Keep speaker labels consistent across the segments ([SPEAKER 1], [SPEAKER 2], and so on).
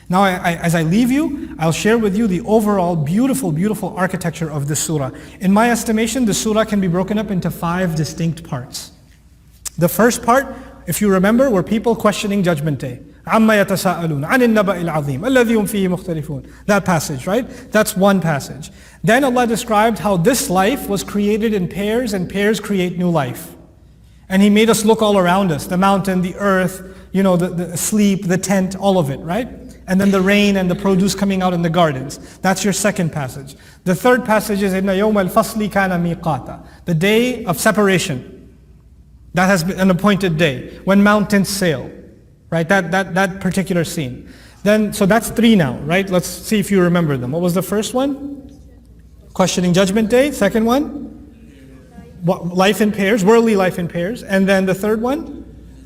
[SPEAKER 1] Now, as I leave you, I'll share with you the overall beautiful, beautiful architecture of this surah. In my estimation, the surah can be broken up into 5 distinct parts. The first part, if you remember, were people questioning Judgment Day. عَمَّا يَتَسَاءَلُونَ عَنِ النَّبَإِ الْعَظِيمِ الَّذِي هُمْ فِيهِ مُخْتَلِفُونَ. That passage, right? That's one passage. Then Allah described how this life was created in pairs, and pairs create new life. And He made us look all around us, the mountain, the earth, the sleep, the tent, all of it, right? And then the rain and the produce coming out in the gardens. That's your second passage. The third passage is إِنَّ يَوْمَ الْفَصْلِ كَانَ مِيقَاتًا. The day of separation. That has been an appointed day, when mountains sail. Right, that particular scene. Then, so that's 3 now, right? Let's see if you remember them. What was the first one? Questioning Judgment Day. Second one? Life in pairs, worldly life in pairs. And then the third one?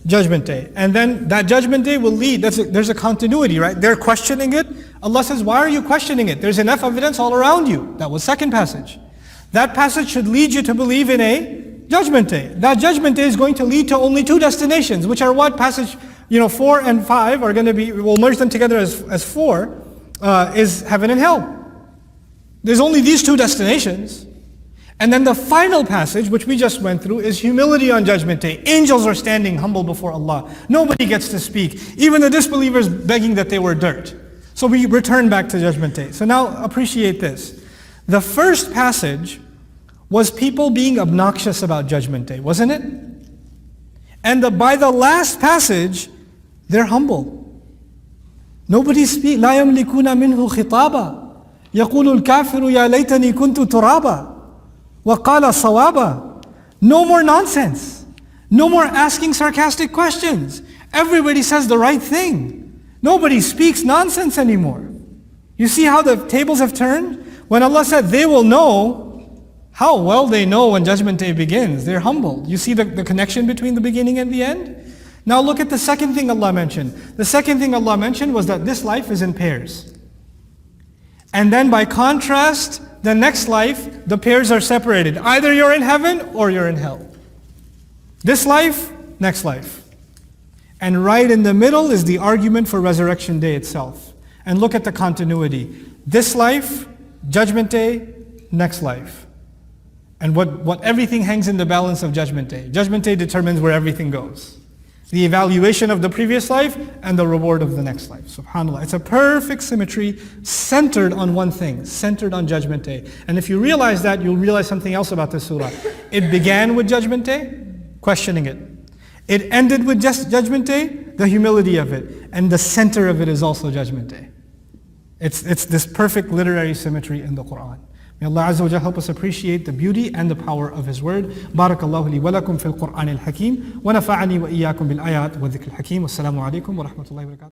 [SPEAKER 1] Judgment Day. And then that Judgment Day will lead, there's a continuity, right? They're questioning it. Allah says, why are you questioning it? There's enough evidence all around you. That was second passage. That passage should lead you to believe in a Judgment Day. That Judgment Day is going to lead to only 2 destinations, which are what? Passage 4 and 5 are going to be, we'll merge them together as 4, is heaven and hell. There's only these 2 destinations. And then the final passage, which we just went through, is humility on Judgment Day. Angels are standing humble before Allah. Nobody gets to speak. Even the disbelievers begging that they were dirt. So we return back to Judgment Day. So now appreciate this. The first passage was people being obnoxious about Judgment Day, wasn't it? And by the last passage, they're humble. Nobody speaks. لا يملكون منه خطابا يقول الكافر يا ليتني كنت ترابا وقال صوابا. No more nonsense. No more asking sarcastic questions. Everybody says the right thing. Nobody speaks nonsense anymore. You see how the tables have turned? When Allah said they will know, how well they know when Judgment Day begins. They're humble. You see the connection between the beginning and the end? Now look at the second thing Allah mentioned. The second thing Allah mentioned was that this life is in pairs. And then by contrast, the next life, the pairs are separated. Either you're in heaven or you're in hell. This life, next life. And right in the middle is the argument for Resurrection Day itself. And look at the continuity. This life, Judgment Day, next life. And what everything hangs in the balance of Judgment Day. Judgment Day determines where everything goes. The evaluation of the previous life and the reward of the next life. SubhanAllah. It's a perfect symmetry centered on one thing, centered on Judgment Day. And if you realize that, you'll realize something else about this surah. It began with Judgment Day, questioning it. It ended with just Judgment Day, the humility of it. And the center of it is also Judgment Day. It's this perfect literary symmetry in the Quran. May Allah Azza wa Jalla help us appreciate the beauty and the power of His word. Barakallahu li wa lakum fil Qur'an al-Hakim wa nafa'ani wa iyyakum bil ayat wa dhikr al-Hakim. Wassalamu alaikum wa rahmatullahi wa barakatuh.